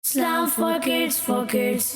Islam for kids, for kids.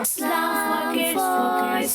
Islam for kids, for kids.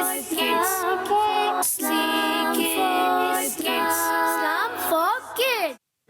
Islam for kids.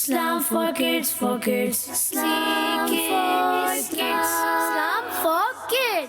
Islam for kids, for kids. Islam for kids. Islam for kids।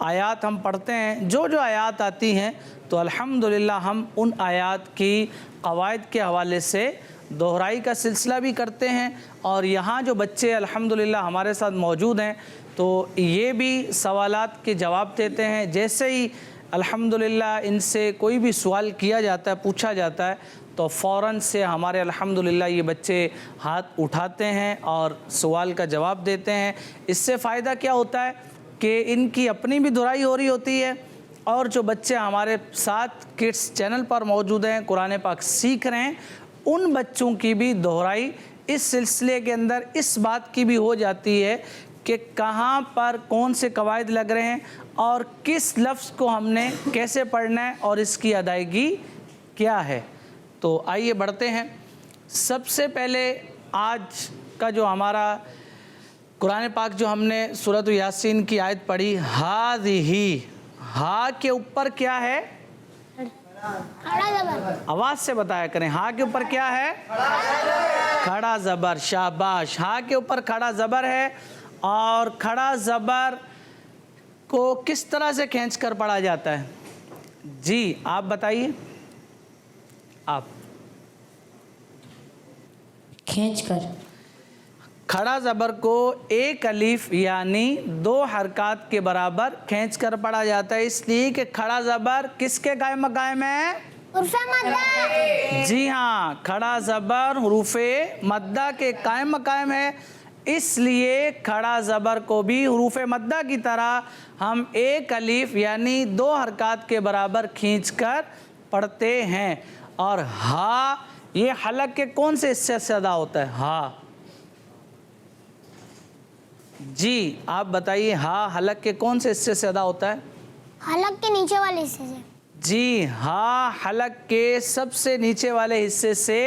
آیات ہم پڑھتے ہیں، جو آیات آتی ہیں تو الحمدللہ ہم ان آیات کی قواعد کے حوالے سے دہرائی کا سلسلہ بھی کرتے ہیں، اور یہاں جو بچے الحمدللہ ہمارے ساتھ موجود ہیں تو یہ بھی سوالات کے جواب دیتے ہیں۔ جیسے ہی الحمدللہ ان سے کوئی بھی سوال کیا جاتا ہے، پوچھا جاتا ہے، تو فوراً سے ہمارے الحمدللہ یہ بچے ہاتھ اٹھاتے ہیں اور سوال کا جواب دیتے ہیں۔ اس سے فائدہ کیا ہوتا ہے کہ ان کی اپنی بھی دہرائی ہو رہی ہوتی ہے، اور جو بچے ہمارے ساتھ کڈس چینل پر موجود ہیں، قرآن پاک سیکھ رہے ہیں، ان بچوں کی بھی دہرائی اس سلسلے کے اندر اس بات کی بھی ہو جاتی ہے کہ کہاں پر کون سے قواعد لگ رہے ہیں اور کس لفظ کو ہم نے کیسے پڑھنا ہے اور اس کی ادائیگی کیا ہے۔ تو آئیے بڑھتے ہیں۔ سب سے پہلے آج کا جو ہمارا قرآن پاک جو ہم نے سورۃ یاسین کی آیت پڑھی، ہاذہ، ہا کے اوپر کیا ہے؟ کھڑا زبر۔ آواز سے بتایا کریں، ہا کے اوپر کیا ہے؟ کھڑا زبر۔ شاباش، ہا کے اوپر کھڑا زبر ہے، اور کھڑا زبر کو کس طرح سے کھینچ کر پڑھا جاتا ہے؟ جی آپ بتائیے۔ آپ کھینچ کر کھڑا زبر کو ایک الف یعنی 2 حرکات کے برابر کھینچ کر پڑھا جاتا ہے، اس لیے کہ کھڑا زبر کس کے قائم مقام ہے؟ حرف مدہ۔ جی ہاں، کھڑا زبر حروف مدہ کے قائم مقام ہے، اس لیے کھڑا زبر کو بھی حروف مدہ کی طرح ہم ایک الف یعنی 2 حرکات کے برابر کھینچ کر پڑھتے ہیں۔ اور ہا یہ حلق کے کون سے حصے سے ادا ہوتا ہے؟ ہا، جی آپ بتائیے، ہا حلق کے کون سے حصے سے ادا ہوتا ہے؟ حلق کے نیچے والے حصے سے۔ جی ہا حلق کے سب سے نیچے والے حصے سے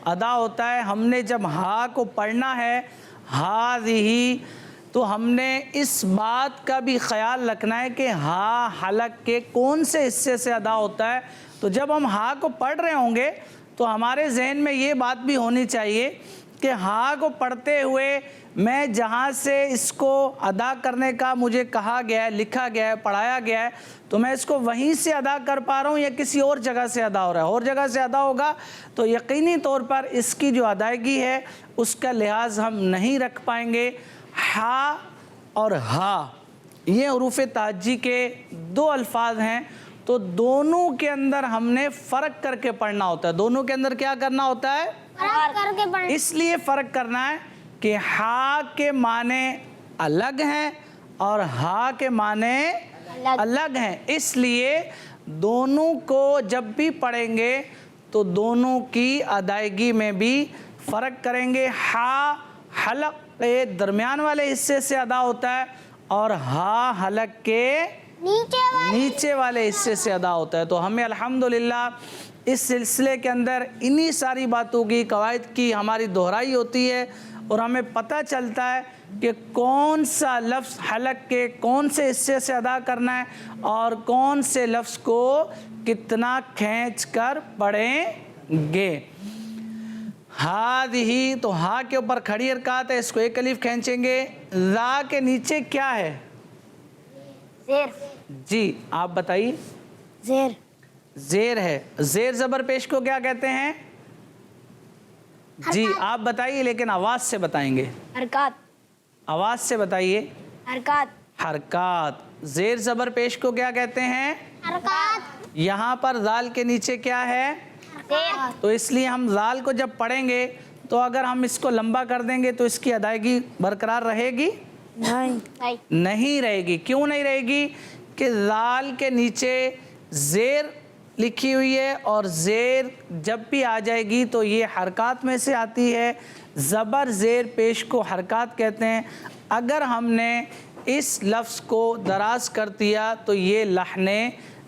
ادا ہوتا ہے۔ ہم نے جب ہا کو پڑھنا ہے، ہاذہ، تو ہم نے اس بات کا بھی خیال رکھنا ہے کہ ہا حلق کے کون سے حصے سے ادا ہوتا ہے۔ تو جب ہم ہا کو پڑھ رہے ہوں گے تو ہمارے ذہن میں یہ بات بھی ہونی چاہیے کہ ہا کو پڑھتے ہوئے میں جہاں سے اس کو ادا کرنے کا مجھے کہا گیا ہے، لکھا گیا ہے، پڑھایا گیا ہے، تو میں اس کو وہیں سے ادا کر پا رہا ہوں یا کسی اور جگہ سے ادا ہو رہا ہے۔ اور جگہ سے ادا ہوگا تو یقینی طور پر اس کی جو ادائیگی ہے اس کا لحاظ ہم نہیں رکھ پائیں گے۔ ہا اور ہا یہ حروف تہجی کے 2 الفاظ ہیں، تو دونوں کے اندر ہم نے فرق کر کے پڑھنا ہوتا ہے۔ دونوں کے اندر کیا کرنا ہوتا ہے؟ فرق کر کے پڑھنا۔ اس لیے فرق کرنا ہے کہ ہا کے معنی الگ ہیں اور ہا کے معنی الگ ہیں، اس لیے دونوں کو جب بھی پڑھیں گے تو دونوں کی ادائیگی میں بھی فرق کریں گے۔ ہا حلق کے درمیان والے حصے سے ادا ہوتا ہے، اور ہا حلق کے نیچے والے حصے سے ادا ہوتا ہے۔ تو ہمیں الحمدللہ اس سلسلے کے اندر انہی ساری باتوں کی، قواعد کی ہماری دہرائی ہوتی ہے، اور ہمیں پتہ چلتا ہے کہ کون سا لفظ حلق کے کون سے حصے سے ادا کرنا ہے اور کون سے لفظ کو کتنا کھینچ کر پڑھیں گے۔ ہاذہ، تو ہا کے اوپر کھڑی حرکات ہے، اس کو ایک الف کھینچیں گے۔ را کے نیچے کیا ہے؟ زیر۔ جی آپ بتائیے۔ زیر۔ زیر ہے۔ زیر زبر پیش کو کیا کہتے ہیں؟ جی آپ بتائیے، لیکن آواز سے بتائیں گے۔ حرکات۔ آواز سے بتائیے۔ حرکات۔ حرکات۔ زیر زبر پیش کو کیا کہتے ہیں؟ حرکات۔ یہاں پر زال کے نیچے کیا ہے؟ زیر۔ تو اس لیے ہم زال کو جب پڑھیں گے تو اگر ہم اس کو لمبا کر دیں گے تو اس کی ادائیگی برقرار رہے گی؟ نہیں رہے گی۔ کیوں نہیں رہے گی؟ کہ زال کے نیچے زیر لکھی ہوئی ہے، اور زیر جب بھی آ جائے گی تو یہ حرکات میں سے آتی ہے۔ زبر زیر پیش کو حرکات کہتے ہیں۔ اگر ہم نے اس لفظ کو دراز کر دیا تو یہ لحن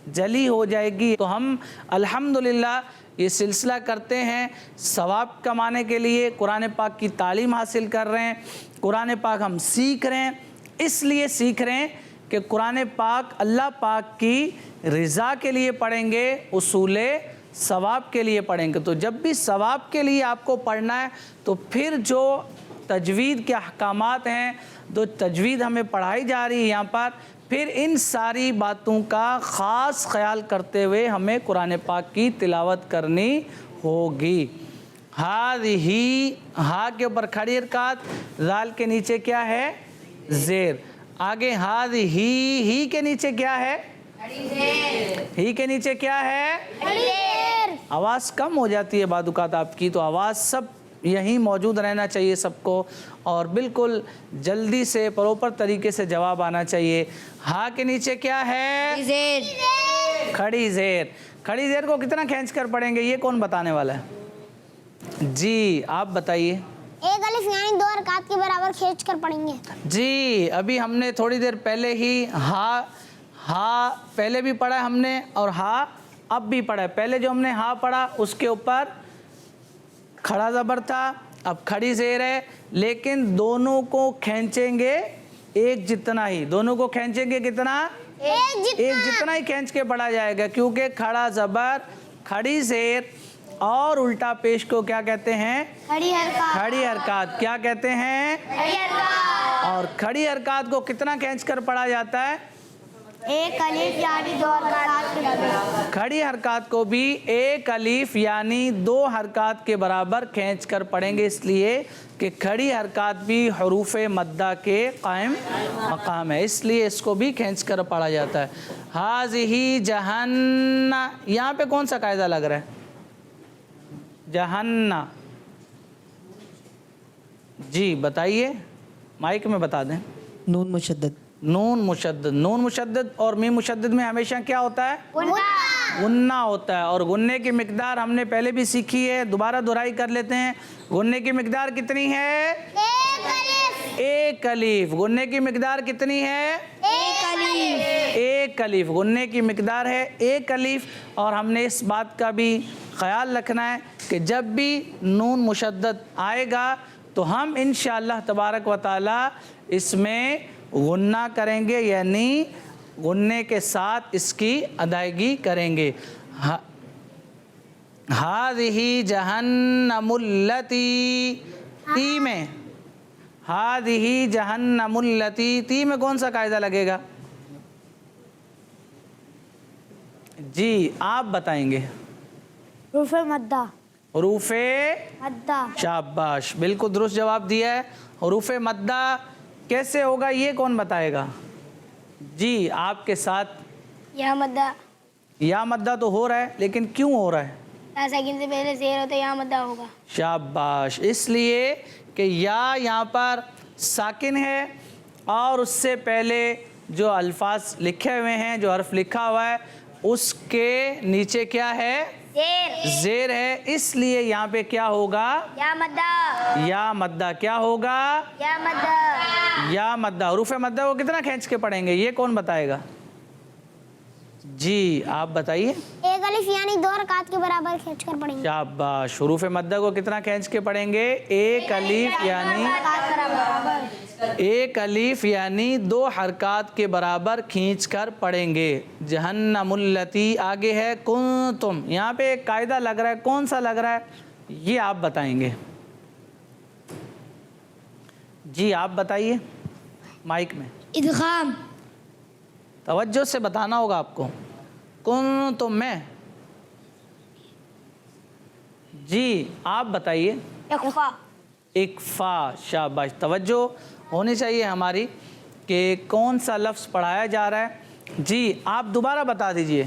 جلی ہو جائے گی۔ تو ہم الحمدللہ یہ سلسلہ کرتے ہیں ثواب کمانے کے لیے، قرآن پاک کی تعلیم حاصل کر رہے ہیں، قرآن پاک ہم سیکھ رہے ہیں، اس لیے سیکھ رہے ہیں کہ قرآن پاک اللہ پاک کی رضا کے لیے پڑھیں گے، اصول ثواب کے لیے پڑھیں گے۔ تو جب بھی ثواب کے لیے آپ کو پڑھنا ہے تو پھر جو تجوید کے احکامات ہیں، جو تجوید ہمیں پڑھائی جا رہی ہے یہاں پر، پھر ان ساری باتوں کا خاص خیال کرتے ہوئے ہمیں قرآن پاک کی تلاوت کرنی ہوگی۔ ہی ہا کے اوپر کھڑی حرکات، زال کے نیچے کیا ہے؟ زیر۔ آگے ہی کے نیچے کیا ہے؟ ہی کے نیچے کیا ہے؟ آواز کم ہو جاتی ہے بعض اوقات آپ کی، تو آواز سب یہیں موجود رہنا چاہیے سب کو، اور بالکل جلدی سے پروپر طریقے سے جواب آنا چاہیے۔ ہا کے نیچے کیا ہے؟ کھڑی زیر۔ کھڑی زیر کو کتنا کھینچ کر پڑھیں گے، یہ کون بتانے والا ہے؟ جی آپ بتائیے۔ ایک الف یعنی 2 حرکات کے برابر کھینچ کر پڑھیں گے۔ جی ابھی ہم نے تھوڑی دیر پہلے ہی ہا پہلے بھی پڑھا ہم نے، اور ہا اب بھی پڑھا ہے۔ پہلے جو ہم نے ہا پڑھا اس کے اوپر کھڑا زبر تھا، اب کھڑی زیر ہے، لیکن دونوں کو کھینچیں گے ایک جتنا ہی۔ دونوں کو کھینچیں گے کتنا؟ ایک جتنا ہی کھینچ کے پڑھا جائے گا، کیونکہ کھڑا زبر، کھڑی زیر اور الٹا پیش کو کیا کہتے ہیں؟ کھڑی حرکات۔ کیا کہتے ہیں؟ اور کھڑی حرکات کو کتنا کھینچ کر پڑھا جاتا ہے؟ ایک الف یعنی 2 حرکات کے برابر۔ کھڑی حرکات کو بھی ایک الف یعنی 2 حرکات کے برابر کھینچ کر پڑھیں گے، اس لیے کہ کھڑی حرکات بھی حروف مدہ کے قائم مقام ہے، اس لیے اس کو بھی کھینچ کر پڑھا جاتا ہے۔ ہاذہ جہنم، یہاں پہ کون سا قاعدہ لگ رہا ہے؟ جہنم۔ جی بتائیے، مائک میں بتا دیں۔ نون مشدد۔ نون مشدد، نون مشدد اور میم مشدد میں ہمیشہ کیا ہوتا ہے؟ غنہ ہوتا ہے، اور غنے کی مقدار ہم نے پہلے بھی سیکھی ہے، دوبارہ دہرائی کر لیتے ہیں۔ غنے کی مقدار کتنی ہے؟ ایک الف۔ غنے کی مقدار کتنی ہے؟ ایک الف۔ غنے کی مقدار ہے ایک الف، اور ہم نے اس بات کا بھی خیال رکھنا ہے کہ جب بھی نون مشدد آئے گا تو ہم انشاءاللہ تبارک و تعالی اس میں غنہ کریں گے، یعنی غنے کے ساتھ اس کی ادائیگی کریں گے۔ ہاذہ جہنم التی، تی میں ہاذہ جہنم التی، تی میں کون سا قاعدہ لگے گا؟ جی آپ بتائیں گے۔ حروف مدہ۔ حروف مدہ۔ شاباش، بالکل درست جواب دیا ہے۔ حروف مدہ کیسے ہوگا یہ کون بتائے گا؟ جی آپ کے ساتھ۔ یا مدہ۔ یا مدہ تو ہو رہا ہے، لیکن کیوں ہو رہا ہے؟ ساکن سے پہلے زیر ہوتا ہے، یا مدہ ہوگا۔ شاباش، اس لیے کہ یا یہاں پر ساکن ہے، اور اس سے پہلے جو الفاظ لکھے ہوئے ہیں، جو حرف لکھا ہوا ہے، اس کے نیچے کیا ہے؟ زیر ہے، اس لیے یہاں پہ کیا ہوگا؟ یا مدہ۔ یا مدہ۔ کیا ہوگا؟ یا مدہ۔ یا مدہ۔ حروف مدہ کو کتنا کھینچ کے پڑھیں گے، یہ کون بتائے گا؟ جی آپ بتائیے۔ ایک الف یعنی 2 حرکات کے برابر کھینچ کر پڑھیں گے۔ شاباش، حروف مدہ کو کتنا کھینچ کے پڑھیں گے؟ ایک الف یعنی ایک الف یعنی 2 حرکات کے برابر کھینچ کر پڑھیں گے۔ جہنم التی آگے ہے کنتم، یہاں پہ ایک قاعدہ لگ رہا ہے، کون سا لگ رہا ہے یہ آپ بتائیں گے۔ جی آپ بتائیے مائک میں۔ ادغام۔ توجہ سے بتانا ہوگا آپ کو۔ کنتم میں، جی آپ بتائیے۔ اخفا۔ اکفا۔ شاباش، توجہ ہونی چاہیے ہماری کہ کون سا لفظ پڑھایا جا رہا ہے۔ جی آپ دوبارہ بتا دیجئے۔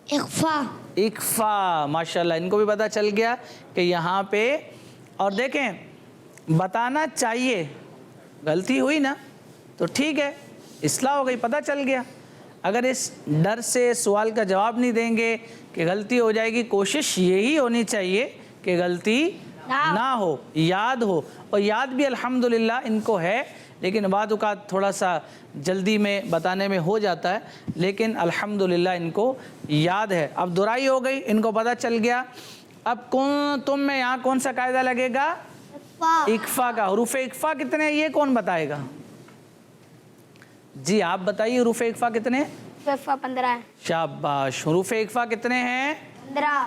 اخفا۔ اکفا، ماشاءاللہ ان کو بھی پتہ چل گیا کہ یہاں پہ، اور دیکھیں بتانا چاہیے، غلطی ہوئی نا تو ٹھیک ہے، اصلاح ہو گئی، پتہ چل گیا۔ اگر اس ڈر سے سوال کا جواب نہیں دیں گے کہ غلطی ہو جائے گی، کوشش یہی ہونی چاہیے کہ غلطی نہ ہو، یاد ہو، اور یاد بھی الحمدللہ ان کو ہے، لیکن بعض اوقات تھوڑا سا جلدی میں بتانے میں ہو جاتا ہے، لیکن الحمدللہ ان کو یاد ہے۔ اب دہرائی ہو گئی، ان کو پتہ چل گیا۔ اب تم میں یہاں کون سا قاعدہ لگے گا؟ اکفا کا۔ حروف اکفا کتنے ہیں یہ کون بتائے گا؟ جی آپ بتائیے، حروف اکفا کتنے؟ 15 ہے۔ شاباش، حروف اکفا کتنے ہیں؟ 15۔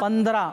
15।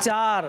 4।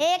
1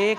1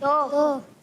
2।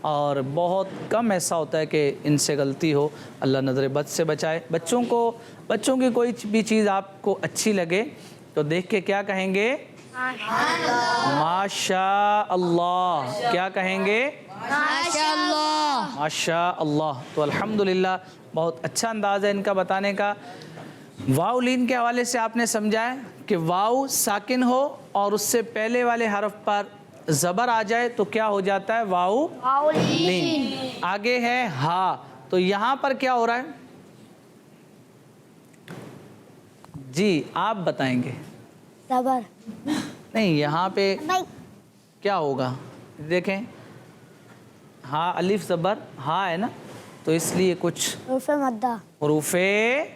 اور بہت کم ایسا ہوتا ہے کہ ان سے غلطی ہو. اللہ نظر بد سے بچائے. بچوں کی کوئی بھی چیز آپ کو اچھی لگے تو دیکھ کے کیا کہیں گے؟ ماشاء اللہ. کیا کہیں گے؟ ماشاء اللہ. ماشاء اللہ. تو الحمدللہ بہت اچھا انداز ہے ان کا بتانے کا. واو لین کے حوالے سے آپ نے سمجھا ہے کہ واو ساکن ہو اور اس سے پہلے والے حرف پر زبر آ جائے تو کیا ہو جاتا ہے؟ واو لین. آگے ہے ہا، تو یہاں پر کیا ہو رہا ہے؟ جی آپ بتائیں گے. زبر. نہیں، یہاں پہ کیا ہوگا؟ دیکھیں ہاں الف زبر ہاں ہے نا، تو اس لیے کچھ حروف مدہ. حروف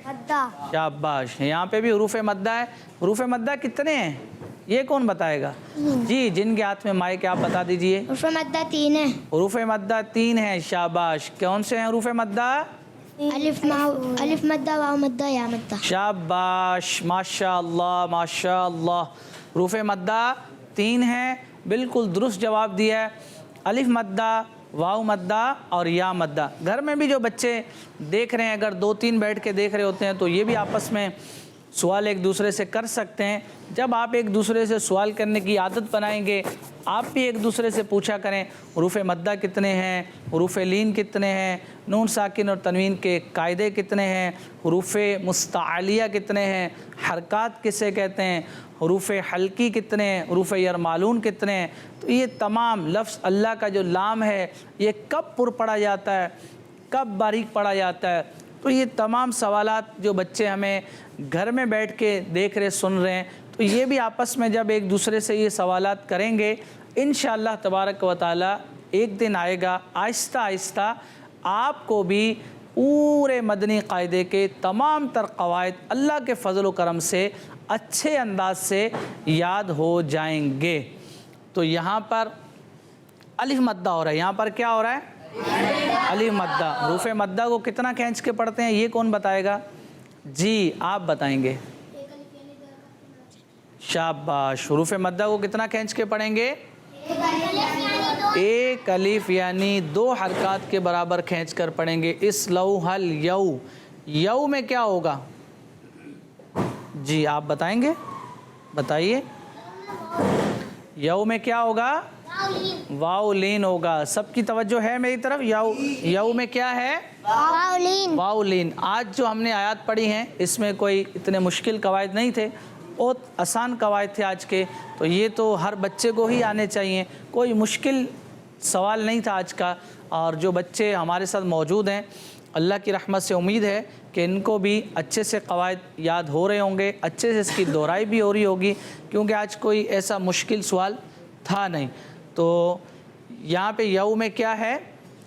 مدہ. شاباش. یہاں پہ بھی حروف مدہ ہے. حروف مدہ کتنے ہیں یہ کون بتائے گا؟ جی جن کے ہاتھ میں مائک ہے آپ بتا دیجئے. حروف مدہ 3 ہے. حروف مدہ 3 ہیں. شاباش. کون سے ہیں حروف مدہ؟ الف مدہ، واو مدہ، یا مدہ. شاباش. ماشاء اللہ ماشاء اللہ. حروف مدہ 3 ہیں. بالکل درست جواب دیا ہے. الف مدہ، واو مدہ اور یا مدہ. گھر میں بھی جو بچے دیکھ رہے ہیں اگر 2-3 بیٹھ کے دیکھ رہے ہوتے ہیں تو یہ بھی آپس میں سوال ایک دوسرے سے کر سکتے ہیں. جب آپ ایک دوسرے سے سوال کرنے کی عادت بنائیں گے آپ بھی ایک دوسرے سے پوچھا کریں حروف مدہ کتنے ہیں، حروف لین کتنے ہیں، نون ساکن اور تنوین کے قاعدے کتنے ہیں، حروف مستعلیہ کتنے ہیں، حرکات کسے کہتے ہیں، حروف حلقی کتنے ہیں، حروف یرمالون کتنے ہیں. تو یہ تمام لفظ اللہ کا جو لام ہے یہ کب پر پڑھا جاتا ہے، کب باریک پڑھا جاتا ہے. تو یہ تمام سوالات جو بچے ہمیں گھر میں بیٹھ کے دیکھ رہے سن رہے ہیں تو یہ بھی آپس میں جب ایک دوسرے سے یہ سوالات کریں گے انشاءاللہ تبارک و تعالی ایک دن آئے گا آہستہ آہستہ آپ کو بھی پورے مدنی قاعدے کے تمام تر قواعد اللہ کے فضل و کرم سے اچھے انداز سے یاد ہو جائیں گے. تو یہاں پر الف مدہ ہو رہا ہے. یہاں پر کیا ہو رہا ہے؟ الف مدہ. حروف مدہ کو کتنا کھینچ کے پڑھتے ہیں یہ کون بتائے گا؟ جی آپ بتائیں گے. شاباش. حروف مدہ کو کتنا کھینچ کے پڑھیں گے؟ ایک الف یعنی 2 حرکات کے برابر کھینچ کر پڑھیں گے. اس لو حل یو. یو میں کیا ہوگا؟ جی آپ بتائیں گے، بتائیے. یو میں کیا ہوگا؟ واو لین ہوگا. سب کی توجہ ہے میری طرف. یو میں کیا ہے؟ واو لین. واو لین. آج جو ہم نے آیات پڑھی ہیں اس میں کوئی اتنے مشکل قواعد نہیں تھے، بہت آسان قواعد تھے آج کے. تو یہ تو ہر بچے کو ہی آنے چاہیے، کوئی مشکل سوال نہیں تھا آج کا. اور جو بچے ہمارے ساتھ موجود ہیں اللہ کی رحمت سے امید ہے کہ ان کو بھی اچھے سے قواعد یاد ہو رہے ہوں گے، اچھے سے اس کی دہرائی بھی ہو رہی ہوگی کیونکہ آج کوئی ایسا مشکل سوال تھا نہیں. تو یہاں پہ یو میں کیا ہے؟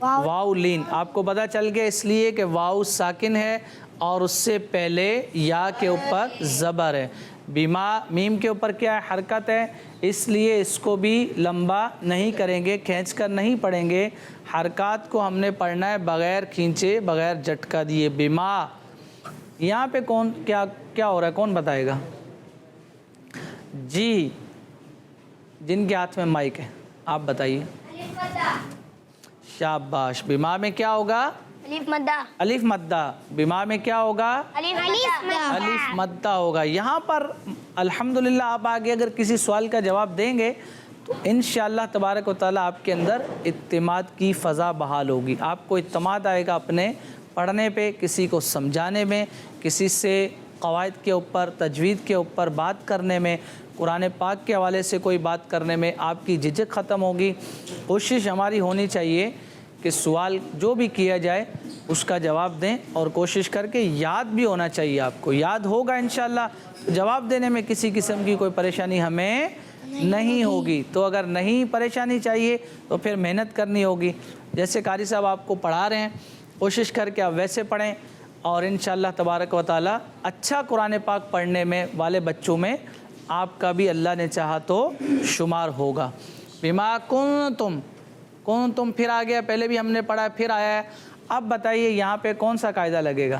واو لین. آپ کو پتہ چل گیا اس لیے کہ واو ساکن ہے اور اس سے پہلے یا کے اوپر زبر ہے. بیما میم کے اوپر کیا ہے؟ حرکت ہے، اس لیے اس کو بھی لمبا نہیں کریں گے، کھینچ کر نہیں پڑھیں گے. حرکات کو ہم نے پڑھنا ہے بغیر کھینچے، بغیر جھٹکا دیے. بیما. یہاں پہ کون کیا ہو رہا ہے کون بتائے گا؟ جی جن کے ہاتھ میں مائک ہے آپ بتائیے. شاباش. بیما میں کیا ہوگا؟ الف مدہ. الف مدہ. بیما میں کیا ہوگا؟ الف مدہ ہوگا. یہاں پر الحمدللہ آپ آگے اگر کسی سوال کا جواب دیں گے تو انشاءاللہ تبارک و تعالیٰ آپ کے اندر اعتماد کی فضا بحال ہوگی. آپ کو اعتماد آئے گا اپنے پڑھنے پہ، کسی کو سمجھانے میں، کسی سے قواعد کے اوپر، تجوید کے اوپر بات کرنے میں، قرآن پاک کے حوالے سے کوئی بات کرنے میں آپ کی جھجک ختم ہوگی. کوشش ہماری ہونی چاہیے کہ سوال جو بھی کیا جائے اس کا جواب دیں اور کوشش کر کے یاد بھی ہونا چاہیے. آپ کو یاد ہوگا انشاءاللہ جواب دینے میں کسی قسم کی کوئی پریشانی ہمیں نہیں ہوگی. تو اگر نہیں پریشانی چاہیے تو پھر محنت کرنی ہوگی. جیسے قاری صاحب آپ کو پڑھا رہے ہیں کوشش کر کے آپ ویسے پڑھیں اور انشاءاللہ تبارک و تعالیٰ اچھا قرآن پاک پڑھنے میں والے بچوں میں آپ کا بھی اللہ نے چاہا تو شمار ہوگا. بما کنتم پھر آ گیا، پہلے بھی ہم نے پڑھا پھر آیا ہے. اب بتائیے یہاں پہ کون سا قاعدہ لگے گا؟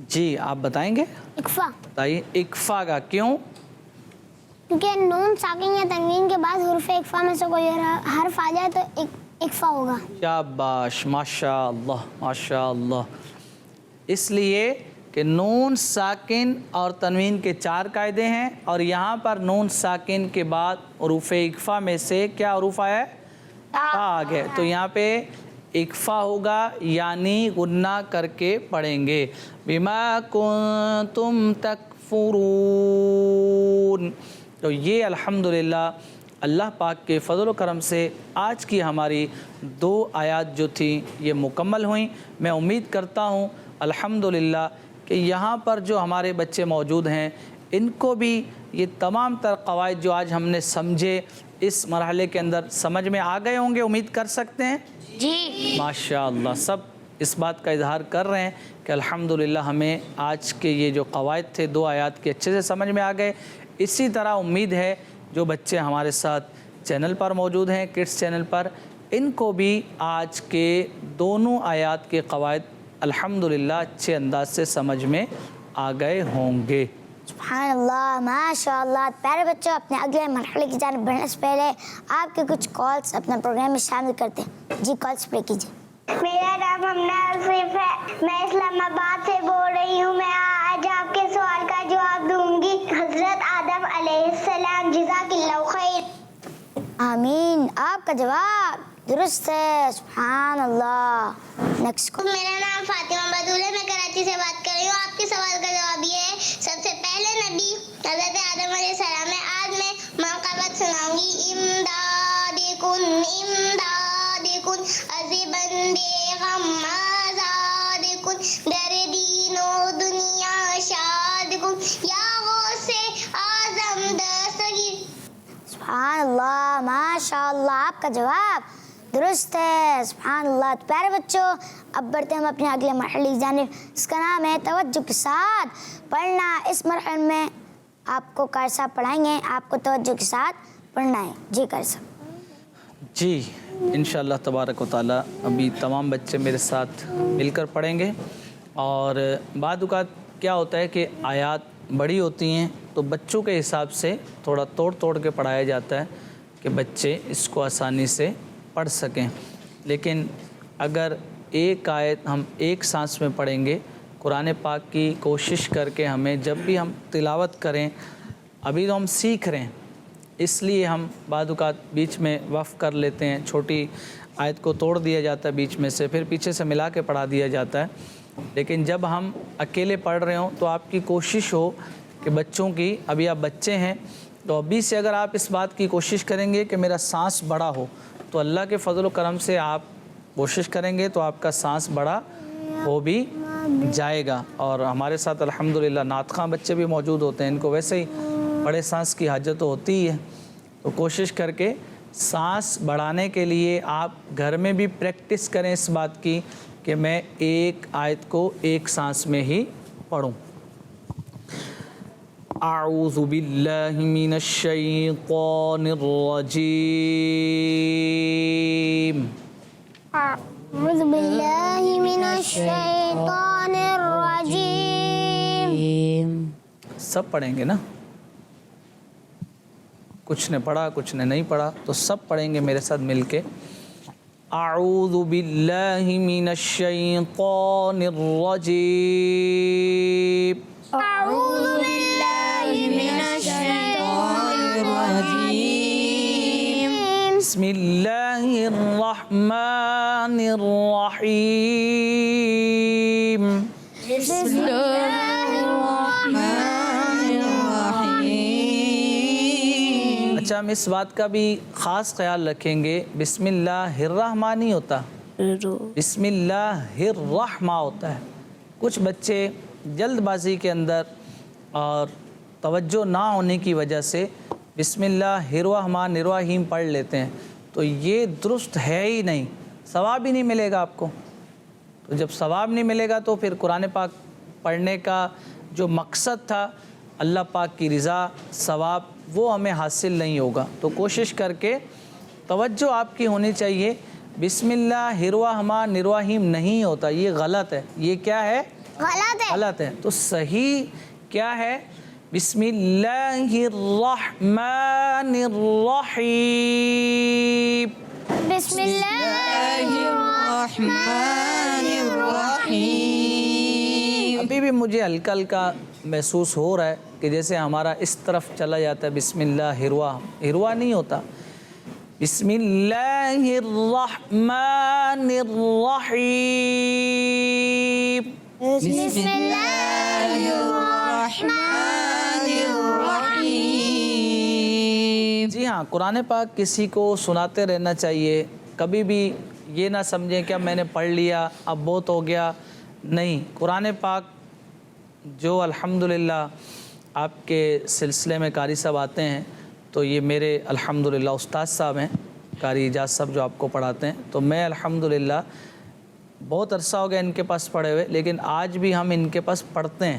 جی آپ بتائیں گے. اکفا. بتائیے. اکفا کا. کیوں؟ کیونکہ نون ساکن یا تنوین کے بعد حروف اقفا میں سے کوئی حرف آ جائے تو اقفا ہوگا. شاباش، ماشاء اللہ ماشاء اللہ. اس لیے کہ نون ساکن اور تنوین کے 4 قاعدے ہیں، اور یہاں پر نون ساکن کے بعد حروف اقفا میں سے کیا حروف آیا ہے؟ تا آ گئے. تو یہاں پہ اقفا ہوگا، یعنی غنہ کر کے پڑھیں گے. بما کنتم تکفرون. تو یہ الحمدللہ اللہ پاک کے فضل و کرم سے آج کی ہماری 2 آیات جو تھیں یہ مکمل ہوئیں. میں امید کرتا ہوں الحمدللہ کہ یہاں پر جو ہمارے بچے موجود ہیں ان کو بھی یہ تمام تر قواعد جو آج ہم نے سمجھے اس مرحلے کے اندر سمجھ میں آ گئے ہوں گے. امید کر سکتے ہیں جی ماشاء اللہ. سب اس بات کا اظہار کر رہے ہیں کہ الحمدللہ ہمیں آج کے یہ جو قواعد تھے 2 آیات کے اچھے سے سمجھ میں آ گئے. اسی طرح امید ہے جو بچے ہمارے ساتھ چینل پر موجود ہیں، کڈس چینل پر، ان کو بھی آج کے دونوں آیات کے قواعد الحمدللہ اچھے انداز سے سمجھ میں آ گئے ہوں گے. سبحان اللہ ماشاء اللہ. پیارے بچوں، اپنے اگلے مرحلے کی جانب بڑھنے سے پہلے آپ کے کچھ کالز اپنے پروگرام میں شامل کرتے ہیں. جی کالز پلے کیجیے. میرا نام ہمنا آصف ہے، میں اسلام آباد سے بول رہی ہوں. میں آج آپ کے سوال کا جواب دوں گی. حضرت آدم علیہ السلام. جزاک اللہ خیر. آمین. آپ کا جواب درست ہے. سبحان اللہ. نیکسٹ. میرا نام فاطمہ بدول ہے، میں کراچی سے بات کر رہی ہوں. آپ کے سوال کا جواب یہ ہے، سب سے پہلے نبی حضرت آدم علیہ السلام ہے. آج میں منقبت سناؤں گی. امداد کن امداد کن، عزی بندے غم آزاد کن، در دین و دنیا شاد کن، یا غوث اعظم دستگیر. سبحان اللہ ماشاء اللہ. آپ کا جواب درست ہے. سبحان اللہ. تو پیارے بچوں، اب بڑھتے ہم اپنے اگلے مرحلے کی جانب. اس کا نام ہے توجہ کے ساتھ پڑھنا. اس مرحلے میں آپ کو قاری صاحب پڑھائیں گے. آپ کو توجہ کے ساتھ پڑھنا ہے. جی قاری صاحب. جی انشاءاللہ تبارک و تعالی ابھی تمام بچے میرے ساتھ مل کر پڑھیں گے. اور بعض اوقات کیا ہوتا ہے کہ آیات بڑی ہوتی ہیں تو بچوں کے حساب سے تھوڑا توڑ کے پڑھایا جاتا ہے کہ بچے اس کو آسانی سے پڑھ سکیں. لیکن اگر ایک آیت ہم ایک سانس میں پڑھیں گے، قرآن پاک کی کوشش کر کے ہمیں جب بھی ہم تلاوت کریں، ابھی تو ہم سیکھ رہے ہیں اس لیے ہم بعض اوقات بیچ میں وقف کر لیتے ہیں، چھوٹی آیت کو توڑ دیا جاتا ہے بیچ میں سے، پھر پیچھے سے ملا کے پڑھا دیا جاتا ہے. لیکن جب ہم اکیلے پڑھ رہے ہوں تو آپ کی کوشش ہو کہ بچوں کی، ابھی آپ بچے ہیں تو ابھی سے اگر آپ اس بات کی کوشش کریں گے کہ میرا سانس بڑا ہو، تو اللہ کے فضل و کرم سے آپ کوشش کریں گے تو آپ کا سانس بڑا ہو بھی جائے گا. اور ہمارے ساتھ الحمدللہ نعت خواں بچے بھی موجود ہوتے ہیں، ان کو ویسے ہی بڑے سانس کی حاجت تو ہوتی ہی ہے. تو کوشش کر کے سانس بڑھانے کے لیے آپ گھر میں بھی پریکٹس کریں اس بات کی کہ میں ایک آیت کو ایک سانس میں ہی پڑھوں. اعوذ باللہ من الشیطان الرجیم. اعوذ باللہ من الشیطان الرجیم. سب پڑھیں گے نا؟ کچھ نے پڑھا کچھ نے نہیں پڑھا تو سب پڑھیں گے میرے ساتھ مل کے. اعوذ باللہ من الشیطان الرجیم. أعوذ بالله من الشيطان الرجيم. بسم اللہ الرحمن الرحیم. بسم الله الرحمن الرحيم. اچھا، ہم اس بات کا بھی خاص خیال رکھیں گے، بسم اللہ الرحمن نہیں ہوتا، بسم اللہ الرحمہ ہوتا ہے. کچھ بچے جلد بازی کے اندر اور توجہ نہ ہونے کی وجہ سے بسم اللہ الرحمن الرحیم پڑھ لیتے ہیں، تو یہ درست ہے ہی نہیں، ثواب ہی نہیں ملے گا آپ کو. تو جب ثواب نہیں ملے گا تو پھر قرآن پاک پڑھنے کا جو مقصد تھا، اللہ پاک کی رضا، ثواب، وہ ہمیں حاصل نہیں ہوگا. تو کوشش کر کے توجہ آپ کی ہونی چاہیے. بسم اللہ الرحمن الرحیم نہیں ہوتا، یہ غلط ہے. یہ کیا ہے؟ غلط ہے. تو صحیح کیا ہے؟ بسم اللہ الرحمن الرحیم. بسم اللہ الرحمن الرحیم. ابھی بھی مجھے ہلکا ہلکا محسوس ہو رہا ہے کہ جیسے ہمارا اس طرف چلا جاتا ہے بسم اللہ ہروا نہیں ہوتا. بسم اللہ الرحمن الرحیم. بسم اللہ الرحمن الرحیم. جی ہاں، قرآن پاک کسی کو سناتے رہنا چاہیے. کبھی بھی یہ نہ سمجھیں کہ اب میں نے پڑھ لیا اب بہت ہو گیا. نہیں، قرآن پاک جو الحمدللہ آپ کے سلسلے میں قاری صاحب آتے ہیں تو یہ میرے الحمدللہ استاد صاحب ہیں، قاری اعجاز صاحب جو آپ کو پڑھاتے ہیں. تو میں الحمدللہ بہت عرصہ ہو گیا ان کے پاس پڑھے ہوئے، لیکن آج بھی ہم ان کے پاس پڑھتے ہیں،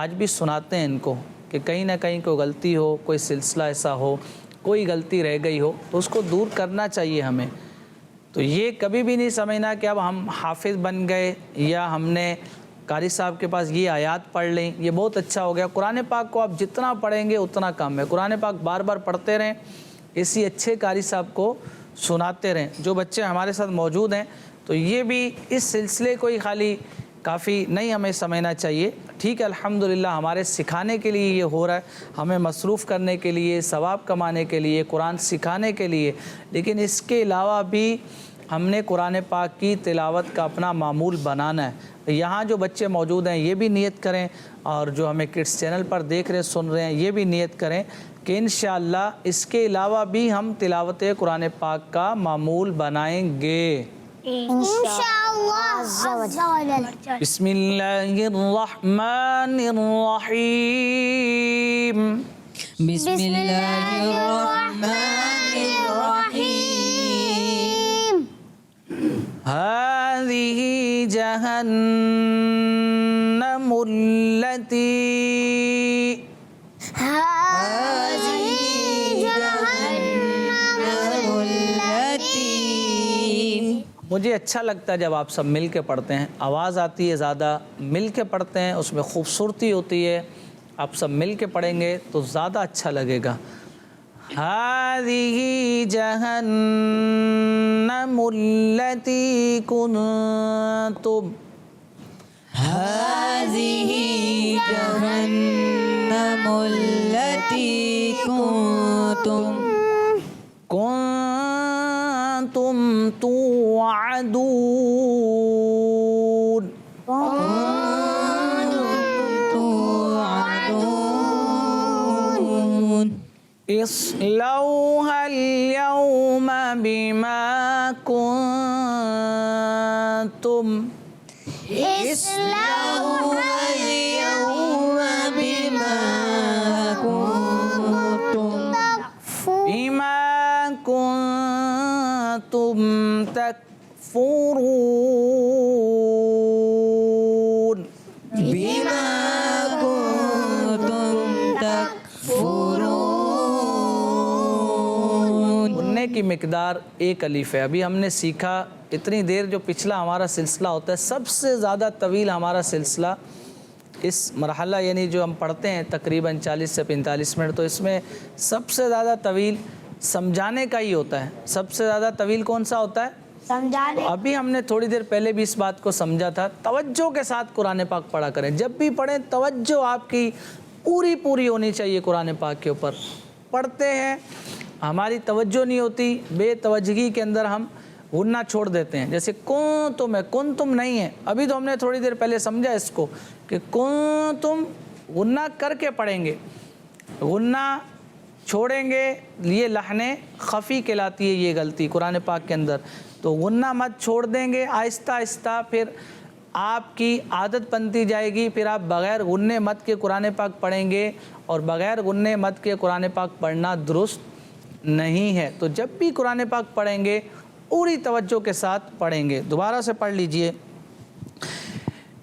آج بھی سناتے ہیں ان کو کہ کہیں نہ کہیں کوئی غلطی ہو، کوئی سلسلہ ایسا ہو، کوئی غلطی رہ گئی ہو تو اس کو دور کرنا چاہیے ہمیں. تو یہ کبھی بھی نہیں سمجھنا کہ اب ہم حافظ بن گئے یا ہم نے قاری صاحب کے پاس یہ آیات پڑھ لیں یہ بہت اچھا ہو گیا. قرآن پاک کو آپ جتنا پڑھیں گے اتنا کم ہے. قرآن پاک بار بار پڑھتے رہیں، اسی اچھے قاری صاحب کو سناتے رہیں. جو بچے ہمارے ساتھ موجود ہیں تو یہ بھی اس سلسلے کو ہی خالی کافی نہیں ہمیں سمجھنا چاہیے. ٹھیک ہے، الحمدللہ ہمارے سکھانے کے لیے یہ ہو رہا ہے، ہمیں مصروف کرنے کے لیے، ثواب کمانے کے لیے، قرآن سکھانے کے لیے، لیکن اس کے علاوہ بھی ہم نے قرآن پاک کی تلاوت کا اپنا معمول بنانا ہے. یہاں جو بچے موجود ہیں یہ بھی نیت کریں، اور جو ہمیں کڈس چینل پر دیکھ رہے سن رہے ہیں یہ بھی نیت کریں کہ انشاءاللہ اس کے علاوہ بھی ہم تلاوت قرآن پاک کا معمول بنائیں گے انشاءاللہ عز و جل. بسم اللہ الرحمن الرحیم. بسم اللہ الرحمن الرحیم. هذه جهنم التي مجھے اچھا لگتا ہے جب آپ سب مل کے پڑھتے ہیں، آواز آتی ہے زیادہ، مل کے پڑھتے ہیں اس میں خوبصورتی ہوتی ہے. آپ سب مل کے پڑھیں گے تو زیادہ اچھا لگے گا. هذه جهنم التي كنتم هذه جهنم التي كنتم توعدون. اصلوها اليوم بما كنتم اصلوها اليوم بما كنتم تكفرون. پڑھنے کی مقدار ایک الف ہے. ابھی ہم نے سیکھا اتنی دیر جو پچھلا ہمارا سلسلہ ہوتا ہے سب سے زیادہ طویل ہمارا سلسلہ اس مرحلہ یعنی جو ہم پڑھتے ہیں تقریباً 40 سے 45 منٹ، تو اس میں سب سے زیادہ طویل سمجھانے کا ہی ہوتا ہے. سب سے زیادہ طویل کون سا ہوتا ہے؟ سمجھانے. ابھی ہم نے تھوڑی دیر پہلے بھی اس بات کو سمجھا تھا. توجہ کے ساتھ قرآن پاک پڑھا کریں. جب بھی پڑھیں توجہ آپ کی پوری ہونی چاہیے قرآن پاک کے اوپر. پڑھتے ہیں ہماری توجہ نہیں ہوتی، بے توجہی کے اندر ہم غنہ چھوڑ دیتے ہیں. جیسے کنتم ہے، کنتم نہیں ہے. ابھی تو ہم نے تھوڑی دیر پہلے سمجھا اس کو کہ کنتم غنہ کر کے پڑھیں گے، غنہ چھوڑیں گے. یہ لحن خفی کہلاتی ہے یہ غلطی قرآن پاک کے اندر. تو غنہ مت چھوڑ دیں گے آہستہ آہستہ، پھر آپ کی عادت بنتی جائے گی. پھر آپ بغیر غنہ مت کے قرآن پاک پڑھیں گے، اور بغیر غنہ مت کے قرآن پاک پڑھنا درست نہیں ہے. تو جب بھی قرآن پاک پڑھیں گے پوری توجہ کے ساتھ پڑھیں گے. دوبارہ سے پڑھ لیجئے.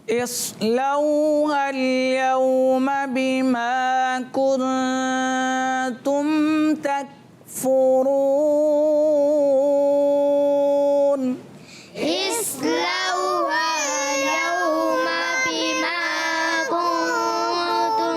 اصلوها اليوم بما كنتم تكفرون. اصلوها اليوم بما كنتم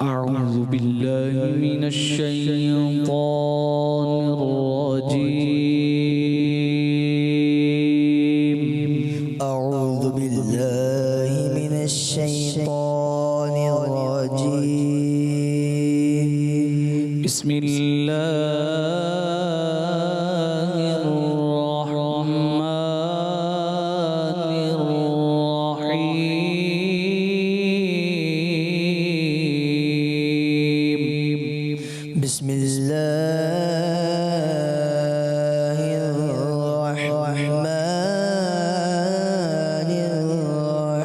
أعوذ بالله من الشيطان الرجيم أعوذ بالله من الشيطان الرجيم بسم الله الرحمن الرحيم بسم الله الرحمن الرحيم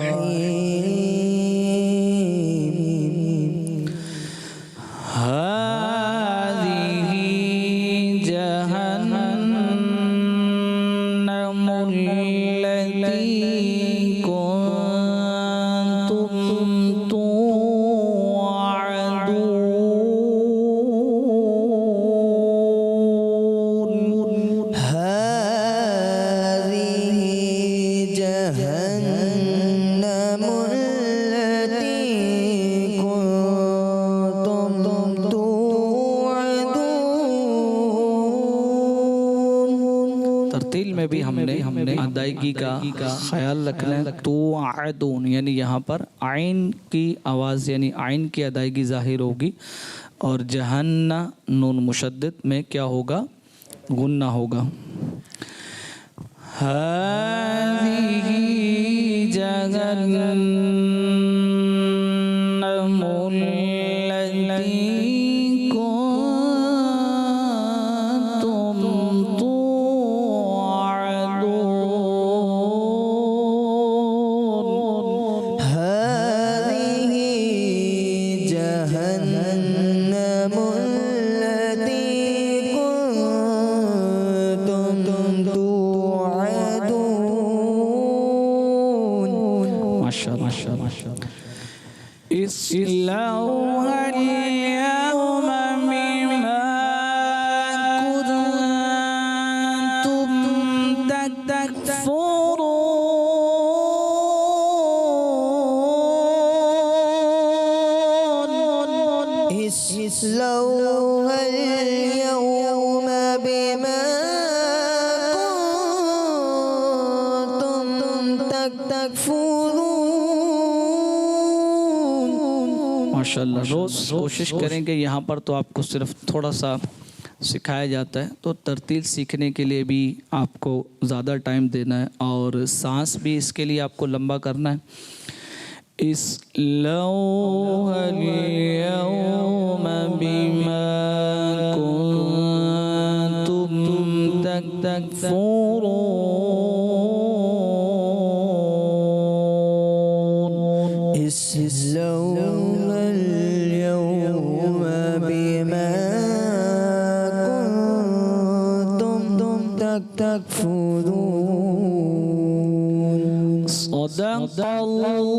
هذه جهنم التي كنتم توعدون هذه جهنم التي كنتم توعدون ترتیل میں بھی ہم نے ادائیگی کا خیال رکھنا ہے. توعدون یعنی یہاں پر عین کی آواز یعنی عین کی ادائیگی ظاہر ہوگی اور جہنہ نون مشدد میں کیا ہوگا؟ غنہ ہوگا. هذه جهنم التي كنتم توعدون هذه جهنم التي كنتم توعدون ماشاءاللہ. اصلوها اليوم بما كنتم تكفرون. اصلوها اليوم بما كنتم تكفرون. ماشاءاللہ. روز کوشش کریں کہ یہاں پر تو آپ کو صرف تھوڑا سا سکھایا جاتا ہے تو ترتیل سیکھنے کے لیے بھی آپ کو زیادہ ٹائم دینا ہے اور سانس بھی اس کے لیے آپ کو لمبا کرنا ہے. اصلوها اليوم بما كنتم تكفرون. اصلوها اليوم بما كنتم تكفرون. صدق الله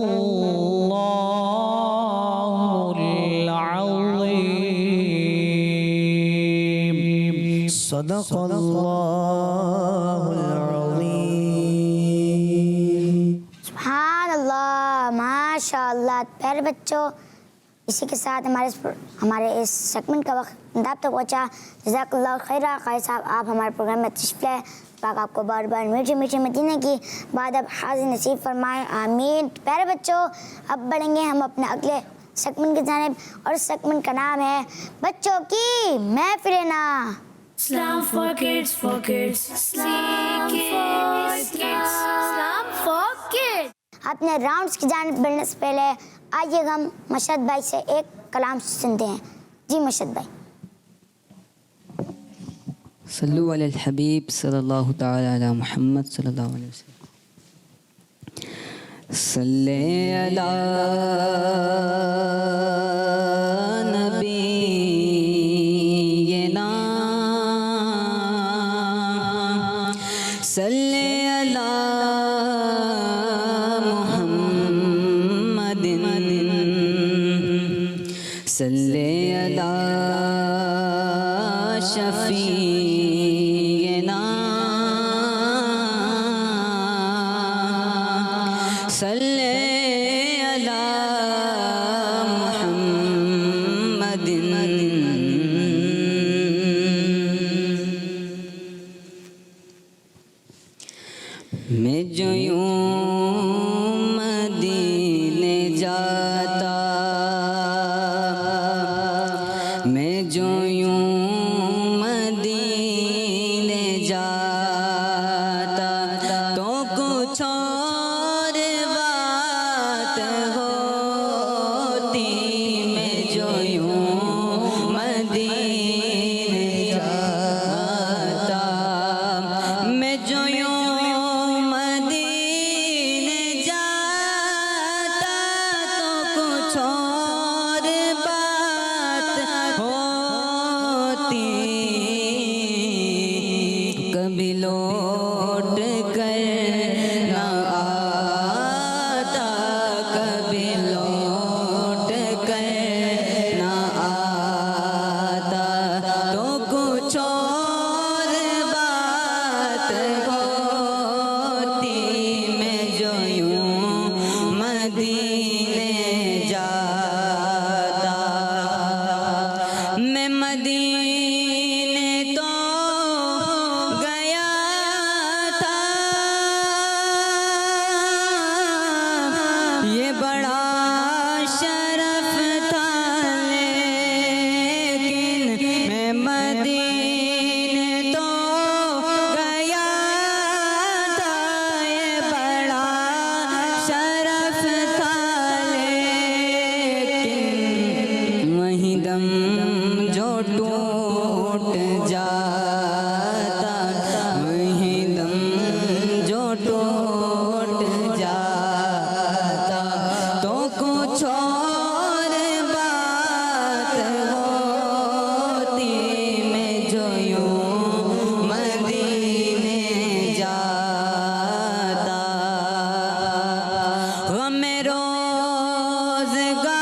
العظيم. صدق الله العظيم. سبحان اللہ ماشاء اللہ. پیارے بچوں اسی کے ساتھ ہمارے اس سیگمنٹ کا وقت آپ تک پہنچا. جزاک اللہ خیرہ. قاری صاحب آپ ہمارے پروگرام میں تشریف لائے. پاک آپ کو بار بار میٹھے میٹھے مدینہ کی بعد اب حاضر نصیب فرمائیں. آمین. پیارے بچوں اب بڑھیں گے ہم اپنے اگلے سیگمنٹ کی جانب اور اس سیگمنٹ کا نام ہے بچوں کی محفل نا. Islam for kids, for kids. Islam for kids. Islam for kids. اپنے راؤنڈز کی جانب بڑھنے سے پہلے آئیے ہم مشہد بھائی سے ایک کلام سنتے ہیں. جی مشہد بھائی. صلو علی الحبیب صلی اللہ تعالی علی محمد صلی اللہ علیہ وسلم. صلی علی نبینا صلی علی محمد صلی علی شفیعنا صلی علی محمد میں جو یوں مدینے جاتا، میں جو یوں مدینے جاتا تو کچھ اور بات ہوتی، میں جو یوں مدینے جاتا، میں جو یوں مدینے جاتا تو کچھ اور بات ہوتی، کبھی لوٹ کر نہ آتا، کبھی لوٹ کر نہ آتا تو کچھ اور بات ہوتی، میں جو یوں مدینے جاتا، میں مدینے تو گیا تھا، یہ بڑا شرف تھا، لیکن میں مدینے تو گیا تھا، یہ بڑا شرف تھا، لیکن وہیں دم جو ٹوٹ جاتا، وہیں دم جو ٹوٹ جاتا تو کچھ اور بات ہوتی، میں جو یوں مدینے جاتا، غم روزگار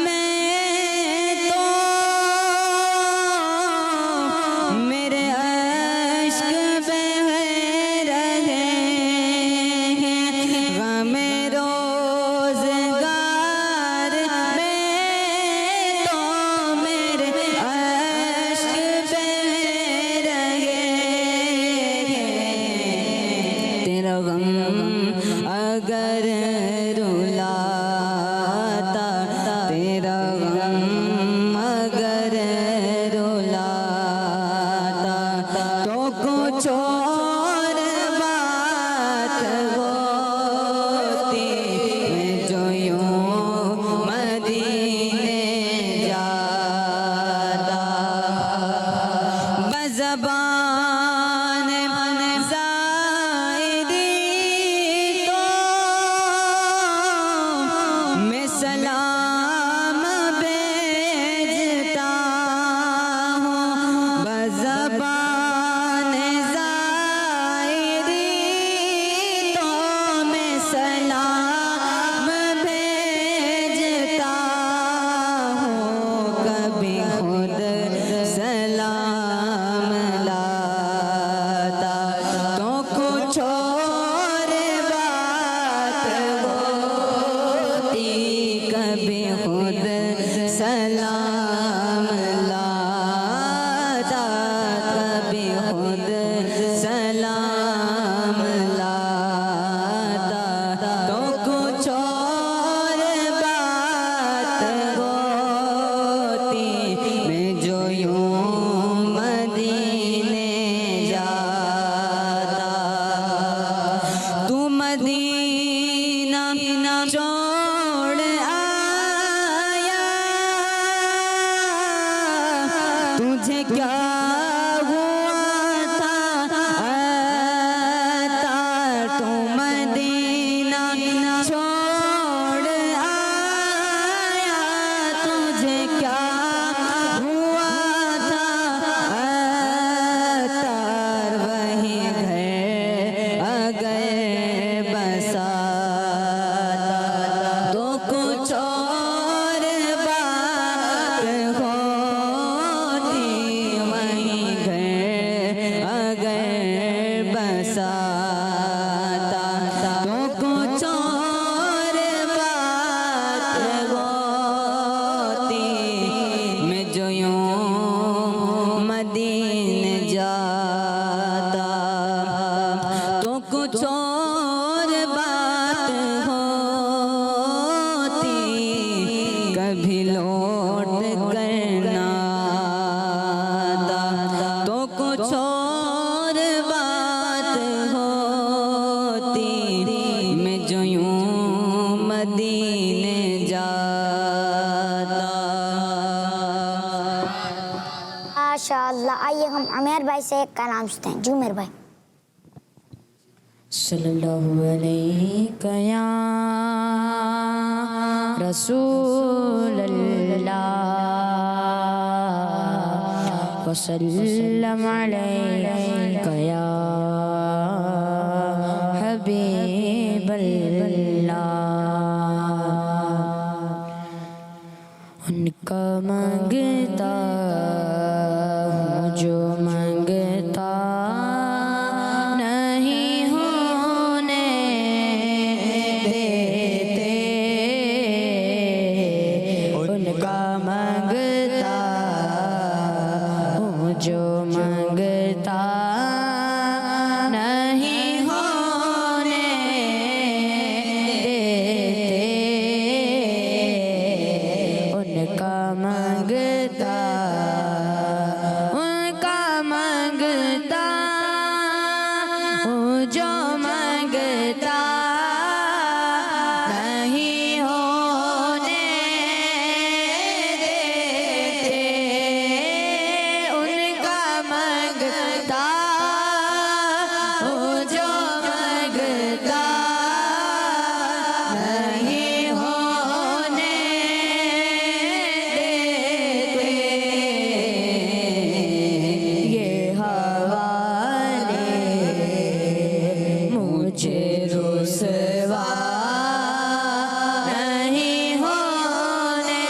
میں تو میرے اشک بہہ رہے ہیں، غم روزگار میں تو میرے اشک بہہ رہے ہیں، تیرا غم اگر رلاتا، تیرا غم اگر رلاتا تو کچھ اور بات ہوتی، میں جو یوں مدینے جاتا، بزبان زائری تو میں سلام بھیجتا ہوں، بزبان زائری تو میں سلام بھیجتا ہوں، کبھی خود سلام لاتا تو کچھ اور بات ہوتی، کبھی خود سلام لاتا، کبھی خود سلام لاتا تو کچھ اور بات ہوتی، میں جو یوں مدینے جاتا، تو مدینہ چھوڑ آیا، تجھے کیا ہوا تھا عطا، تو مدینہ چھوڑ آیا، تجھے کیا ہوا تھا عطا، وہی گھر اگر بساتا تو کچھ اور بات ہوتی، وہیں گھر اگر بساتا تو کچھ اور بات ہوتی، میں جو یوں مدینے جاتا، اور بات ہوتی میں جو یوں مدینے جاتا. ماشاء اللہ. آئیے ہم عمیر بھائی سے ایک کلام سنتے ہیں. جی عمیر بھائی. صلی اللہ علیہ یا رسول اللہ وسلم علیہ یا حبیب اللہ. ان کا مانگتا ہوں جو مانگتا نہیں ہونے دیتے. ان کا مانگتا ہوں جو مانگتا نہیں ہونے دیتے. ان کا مانگتا ہوں جو مانگتا نہیں ہونے دیتے. ان کا مانگتا ہوں جو مانگتا نہیں ہونے دیتے. یہ حوالے مجھے رسوا نہیں ہونے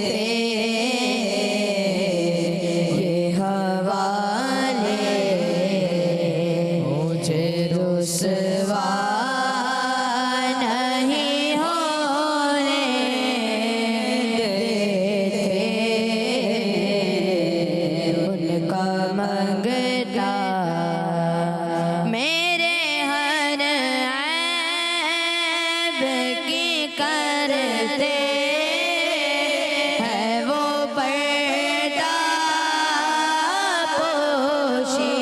دیتے. یہ حوالے مجھے رسوا نہیں ہونے دیتے. ان کا مانگتا میرے ہر عیب کی کرتے ہے وہ پردہ پوشی.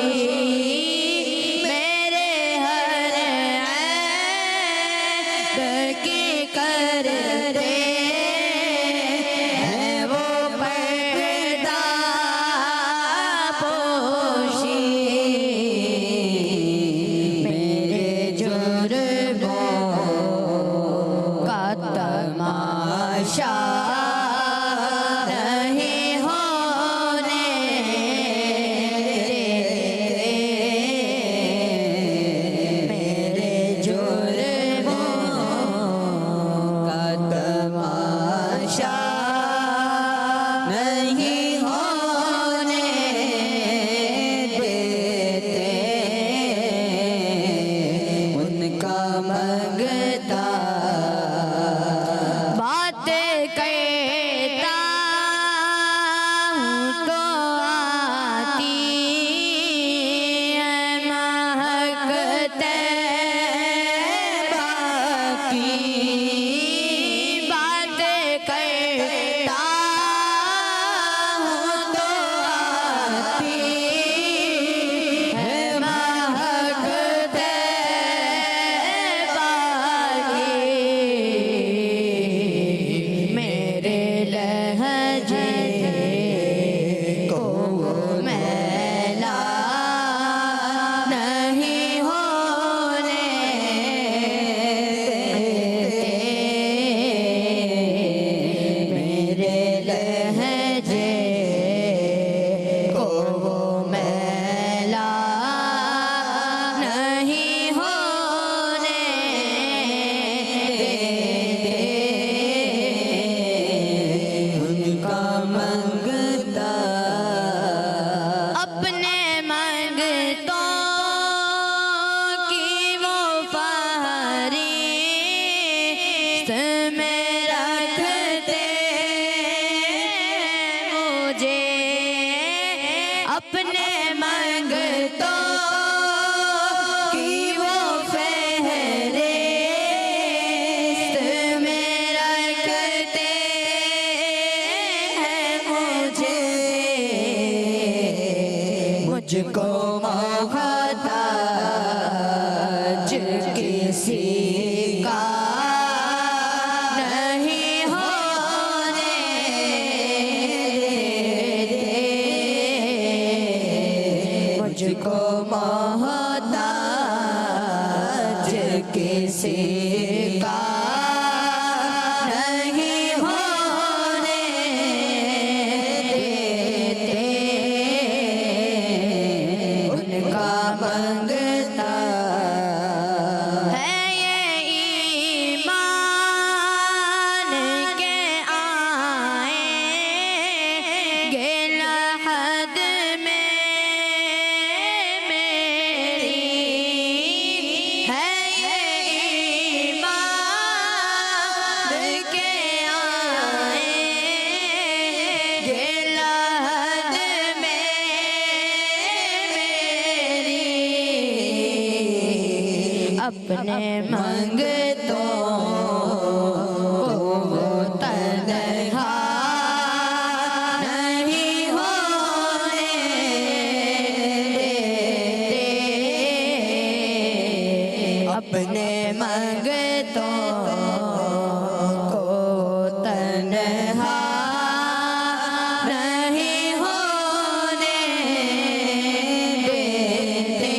میرے ہر عیب کی کرتے ہے وہ پردہ پوشی. میرے جرموں کا تماشا نہیں ہونے دیتے. میرے جرموں کا تماشا نہیں ہونے دیتے. ان کا مانگتا باتیں کہتا ہوں تو آتی ہے مہک طیبہ کی. باتیں کہتا ہوں تو آتی ہے مہک طیبہ کی. میرے لہجے کو میلا نہیں ہونے دیتے. میرے لہجے کو میلا نہیں ہونے دیتے. ان کا مانگتا اپنے مانگتوں کی وہ فہرست میں رکھتے مجھے. اپنے مانگتوں کی وہ فہرست میں رکھتے ہیں مجھے. مجھ کو محتاج کسی کا نہیں ہونے دیتے، مجھ کو محتاج کسی کا نہیں ہونے دیتے، ان کا منگتا ہے یہ ایمان کے آئیں گے لحد میں میری، ہے یہ ایمان کے آئیں گے لحد میں میری، اپنے منگتوں کو تنہا نہیں ہونے دیتے، اپنے منگتوں کو تنہا نہیں ہونے دیتے،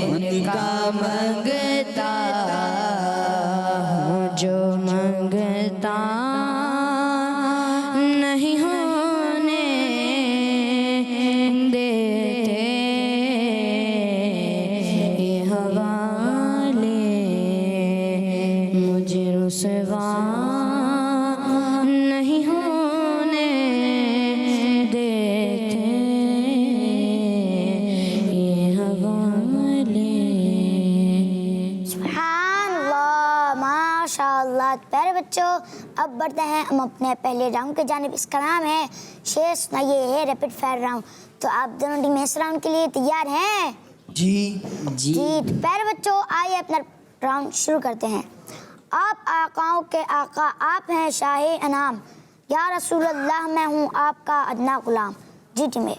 ان کا منگتا ہوں جو منگتا نہیں ہونے دیتے، یہ حوالے مجھے رسوا نہیں ہونے دیتے، یہ حوالے۔ سبحان اللہ، ماشاء اللہ۔ پیارے بچوں، اب بڑھتے ہیں ہم اپنے پہلے راؤنڈ کی جانب۔ اس کا نام ہے شعر سنائیے ہے ریپڈ فائر راؤنڈ۔ تو آپ دونوں ٹیمیں اس راؤنڈ کے لیے تیار ہیں؟ جی جی تو پیارے بچوں، آئیے اپنا راؤنڈ شروع کرتے ہیں۔ آپ آقاؤں کے آقا، آپ ہیں شاہ انعام، یا رسول اللہ میں ہوں آپ کا ادنا غلام۔ جی ٹیمیں۔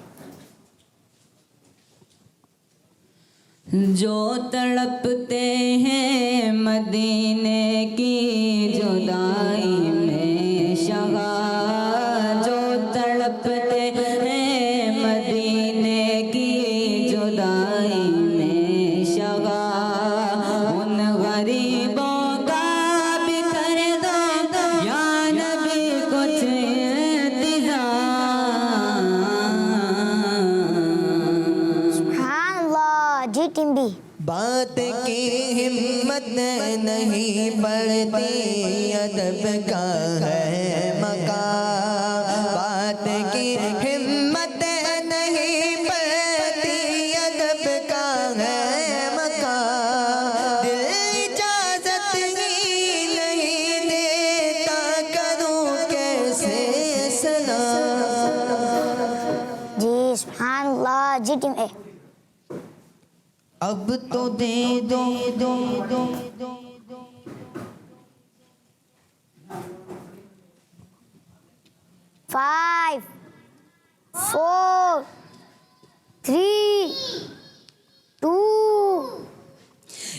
جو تڑپتے ہیں مدینے کی جدائی میں شغا، جو تڑپتے ہیں مدینے کی جدائی میں شغا، ان غریبوں کا بھی کر دو یا نبی کچھ انتظام۔ سبحان اللہ۔ جی ٹیم بی۔ بات کی ہمت نہیں پڑتی، ادب کا ہے مقام۔ بات کی ہمت نہیں پڑتی، ادب کا ہے مقام۔ دل اجازت ہی نہیں دیتا، کروں کیسے سلام۔ جی سبحان اللہ۔ جی ٹیم اے۔ اب تو دے دو 5 4 3 2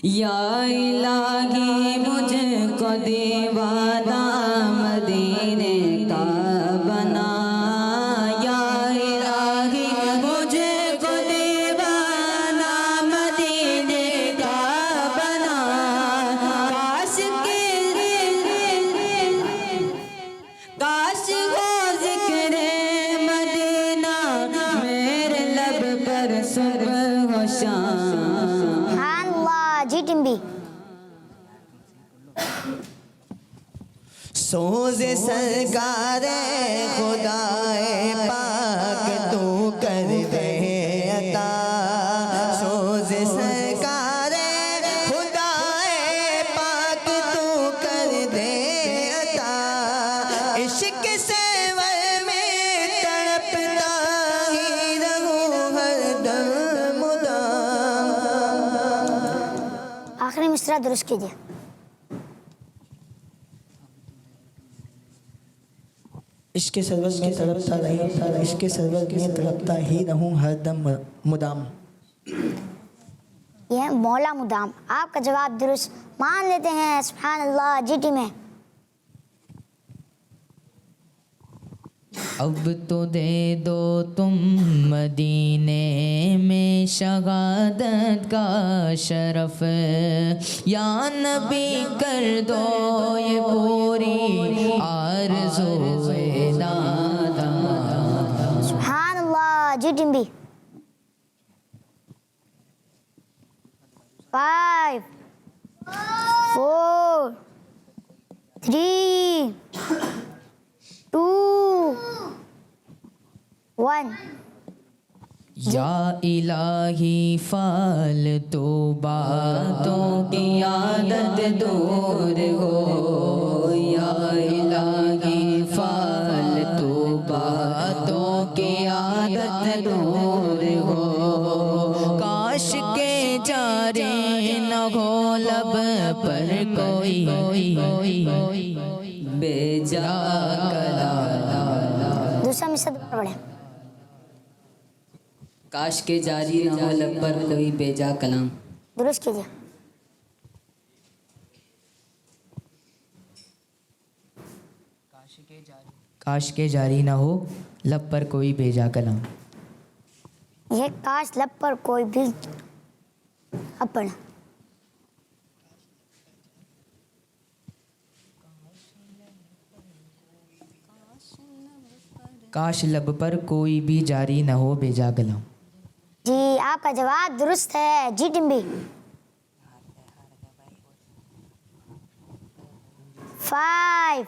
یا الہی مجھ کو دیوانہ مدینے کا بنا، یا الہی مجھ کو دیوانہ مدینے کا بنا۔ کاش ہو ذکر مدینہ میرے لب پر صبح و شام۔ سبحان اللہ۔ جی ٹیم بی۔ سوز سرکار خدائے پاک تو کر دے عطا، سوز سرکار خدائے پاک تو کر دے عطا۔ عشق سیور میں تڑپتا ہی رہوں ہر دم مدام۔ آخری مصرع درست کیجیے۔ عشق سرور میں تڑپتا رہی، عشق سرور میں تڑپتا ہی رہوں ہر دم مدام. یہ ہے مولا مدام. آپ کا جواب درست مان لیتے ہیں. سبحان اللہ. جی ٹی میں اب تو دے دو تم مدینے میں شہادت کا شرف، یا نبی کر دو یہ پوری آرزو دادا. سبحان اللہ. جی ٹیم بھی 5 4 3 2 1. یا الہی فالتو باتوں کی عادت دور ہو، یا الہی فالتو باتوں کی عادت دور ہو. کاش کے جاری نہ ہو لب پر کوئی بے جا کلام. دوسرا مصرع پڑھیں. کاش کے جاری نہ ہو لب پر کوئی بے جا کلام. درست کیجیے. کاش کے جاری نہ ہو لب پر کوئی بھیجا کلام. یہ کاش لب پر کوئی بھی اپن. کاش لب پر کوئی بھی جاری نہ ہو بھیجا کلام. جی آپ کا جواب درست ہے. جی ٹیم بھی 5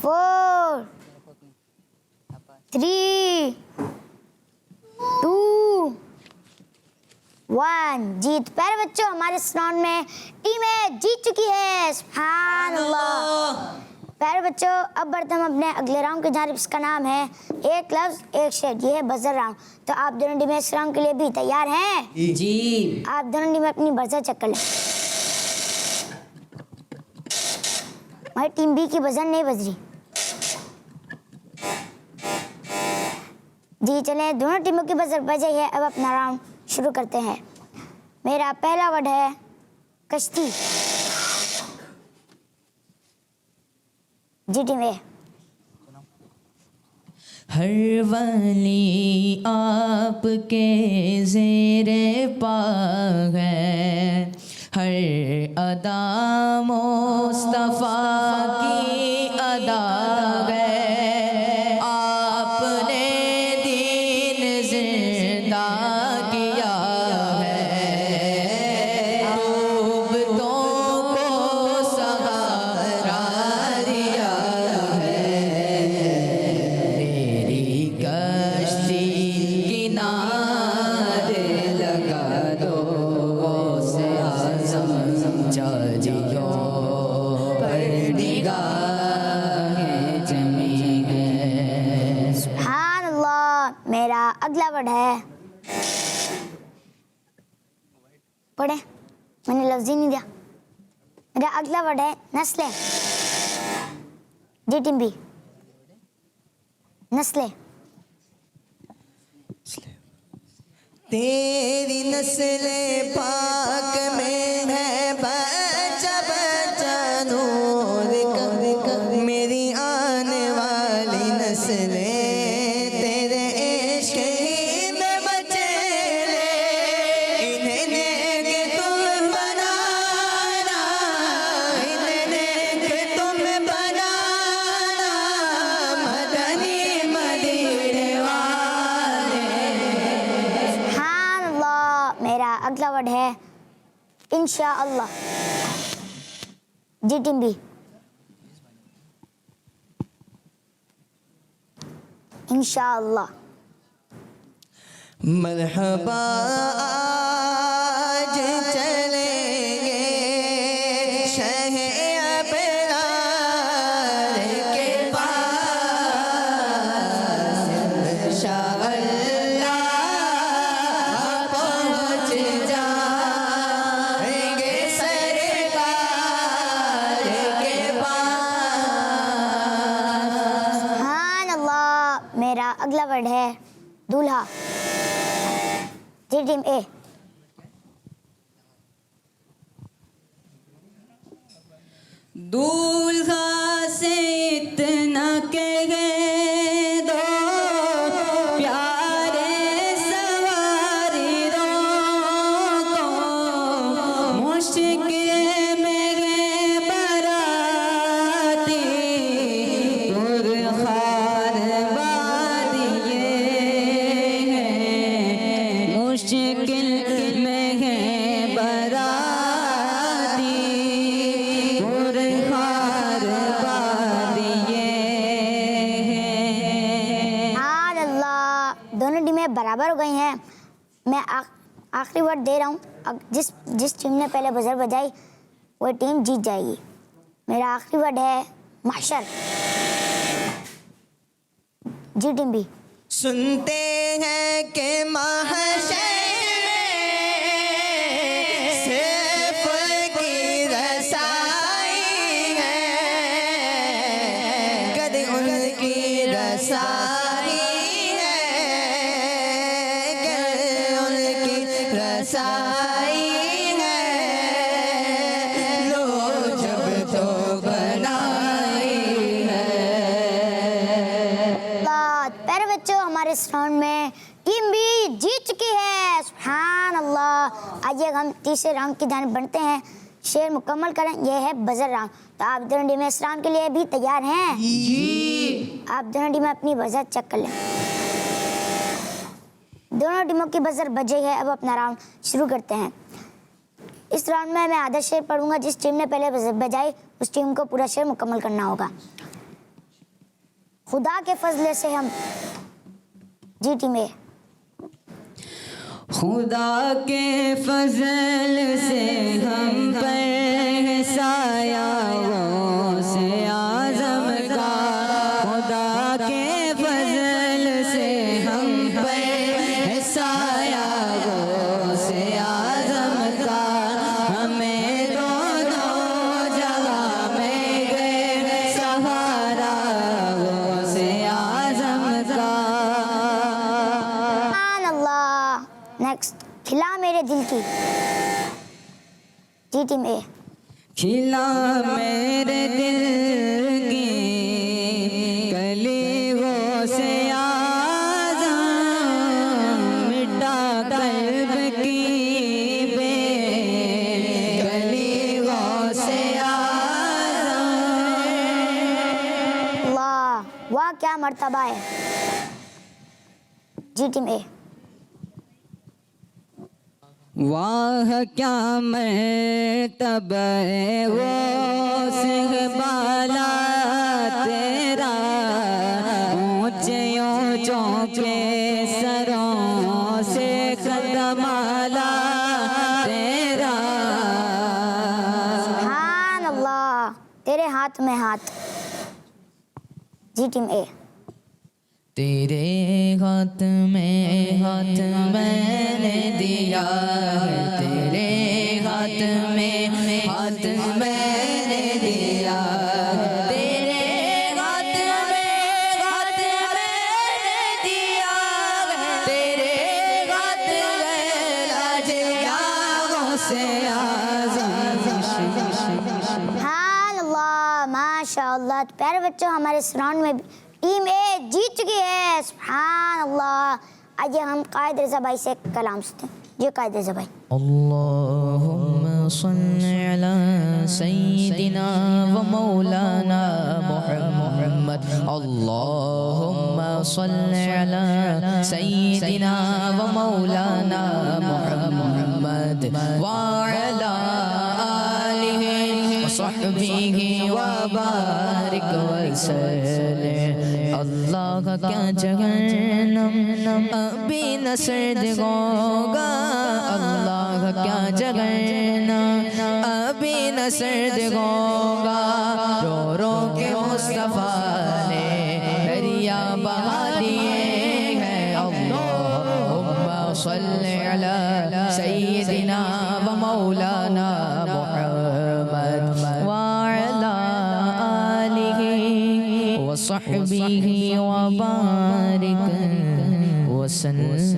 4 3 2 1. جیت پیارے بچوں ہمارے اس راؤنڈ میں ٹیمیں جیت چکی ہے. سبحان اللہ. پیارے بچوں اب بڑھتے ہم اپنے اگلے راؤنڈ کی جانب. اس کا نام ہے ایک لفظ ایک شعر. یہ ہے بزر راؤنڈ. تو آپ دونوں ٹیمیں اس راؤنڈ کے لیے بھی تیار ہیں؟ جی. آپ دونوں ٹیمیں اپنی بزر چیک کر لیں. ہماری ٹیم بی کی بزر نہیں بج رہی. جی چلیں دونوں ٹیموں کی بزر بج گئی ہے. اب اپنا راؤنڈ شروع کرتے ہیں. میرا پہلا ورڈ ہے کشتی. جی ٹیم اے. ہر ولی آپ کے زیر پا ہے، ہر ادا مصطفیٰ کی ادا ہے. آپ نے دین زندہ کیا ہے، ڈوبتوں کو سہارا دیا ہے. میری کشتی کنارے لگا دو سے آزم جاجیوں پر نگاہ جمی ہے. سبحان اللہ. میرا اگلا ورڈ ہے پڑھیں. میں نے لفظ ہی نہیں دیا. میرا اگلا ورڈ ہے نسلیں. جی ٹیم بی نسلیں. تیری نسل پاک میں ہے بچہ بچہ نور کا، میری آنے والی نسلیں تیرے عشق ہی میں بچے لے. انہیں نیک تم بنانا، انہیں نیک تم بنانا، مدنی مدینے والے. سبحان اللہ. میرا اگلا ورڈ ہے انشاءاللہ. جی ٹیم بی انشاءاللہ. مرحبا آج چلیں گے شہ ابرار کے پاس، انشاءاللہ پہنچ جائیں گے سرکار کے پاس. میرا اگلا ورڈ ہے دولہا. جی ٹیم اے. دولہا سے اتنا کہہ دو پیارے سواری کو مشکل میں گئے براتی پرخار وادیے ہیں مشکل میں گئے براتی پرخار وادیے ہیں. سبحان اللہ. دونوں ٹیمیں برابر ہو گئی ہیں. میں آخری ورڈ دے رہا ہوں. جس ٹیم نے پہلے بزر بجائی وہ ٹیم جیت جائے گی. میرا آخری ورڈ ہے محشر. جی ٹیم بی. سنتے ہیں کہ محشر صرف کی رسائی ہے کد ان کی رسائی ہے کد ان کی رسائی ہے لو جب تو بنائی ہے. پیارے بچوں ہمارے اس راؤنڈ میں ٹیم بی جیت چکی ہے. سبحان اللہ. آئیے ہم تیسرے راؤنڈ کی جانب بڑھتے ہیں. شعر مکمل کریں. یہ ہے بزر راؤنڈ. تو آپ دونوں ٹیمیں اس راؤنڈ کے لیے بھی تیار ہیں؟ جی. آپ دونوں ٹیمیں اپنی بزر چیک کر لیں. دونوں ٹیموں کی بزر بجے ہے. اب اپنا راؤنڈ شروع کرتے ہیں. اس راؤنڈ میں آدھا شعر پڑھوں گا. جس ٹیم نے پہلے بزر بجائی اس ٹیم کو پورا شعر مکمل کرنا ہوگا. خدا کے فضل سے ہم. جی ٹیم اے. خدا کے فضل سے ہم پر سایہ غوث اعظم کا خدا کے فضل سے ہم پر سایہ غوث اعظم کا ہمیں دونوں جگہ میں گئے سہارا غوث اعظم کا. سبحان اللہ. نیکسٹ کھلا میرے دل کی. جی ٹیم اے. کھلا میرے دل کی کلی غوث اعظم مٹا قلب کی بے کلی غوث اعظم. واہ واہ کیا مرتبہ ہے. جی ٹیم اے. واہ کیا مرتبہ ہے وہ سنگ بالا تیرا اونچے اونچوں کے سروں سے قدم آلا تیرا. سبحان اللہ. تیرے ہاتھ میں ہاتھ. جی ٹیم اے. تیرے ہاتھ میں ہاتھ میں نے دیا ہے تیرے ہاتھ میں ہاتھ میں نے دیا ہے تیرے ہاتھ میں ہاتھ میں نے دیا ہے تیرے ہاتھ میں لاج غوث اعظم. سبحان اللہ. ماشاء اللہ. تو پیارے بچوں ہمارے اس راؤنڈ میں ٹیم اے جیت چکی ہے. سبحان اللہ. آئیے ہم قائد رضا بھائی سے کلام سنتے ہیں. جی قائد رضا بھائی. اللهم صل على سيدنا ومولانا محمد اللهم صل على سيدنا ومولانا محمد وعلى آله وصحبه وبارك وسلم. اللہ کا کیا جہنم ابھی نہ سرد ہوگا اللہ کا کیا جہنم ابھی نہ سرد ہوگا رو رو کے مصطفیٰ نے دریا بہا دیے ہیں. اللہم صل علی سیدنا و مولانا محمد وعلی آلہ وصحبہ وصحبه وبارك وسلم.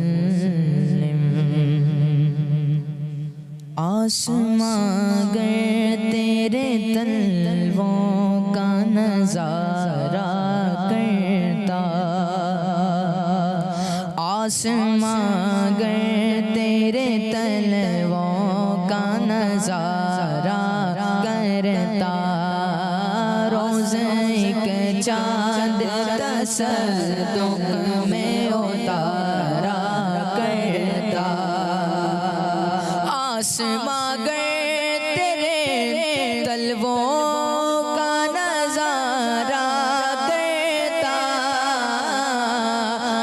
آسماں گر تیرے تلووں کا نظارہ کرتا، آسماں گر تیرے تلووں کا نظارہ کرتا، روز ایک چاند تصدق میں اتارا کرتا، آسماں گر تیرے تلووں کا نظارہ کرتا،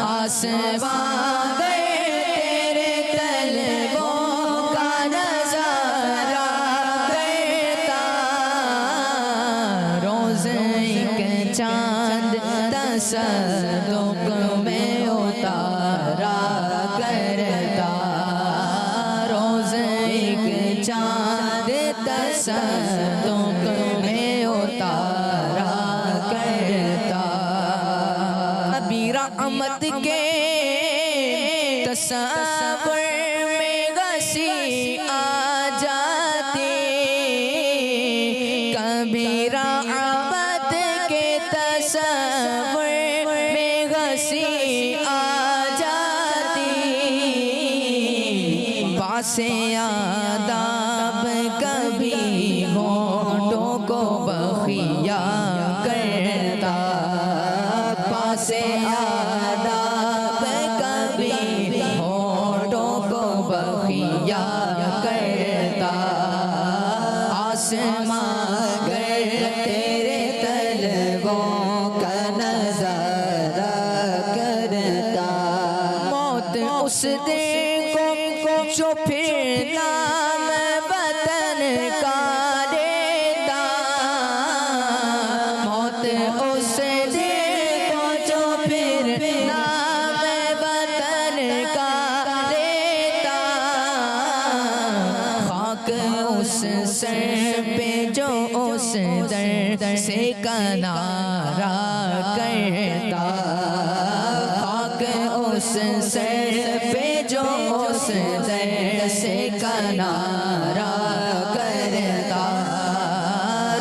آسماں گر تیرے تلووں کا نظارہ کرتا، روز ایک چاند تصدق میں اتارا کرتا، روز ایک چاند تصدق میں اتارا کرتا، نبی رحمت کے تصور میں غسی آ جاتی، کبھی رحمت کے تصور میں غسی آ جاتی، پاس آداب کبھی ہونٹوں کو بخیا کرتا، پاس آداب کبھی ہونٹوں کو بخیا کرتا، آسماں گر تیرے تلووں کا نظارہ کرتا، موت اس دن کو جو پھر نام وطن کا لیتا، موت اس دن کو جو پھر نام وطن کا لیتا، خاک اس سر پہ جو اس در سے کنارہ کرتا، خاک اس سر پہ جو اس در سے کنارہ کرتا،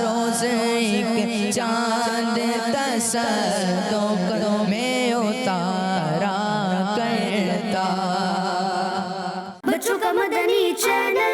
روز ایک چاند تصدق میں اتارا کرتا. بچوں کا مدنی چینل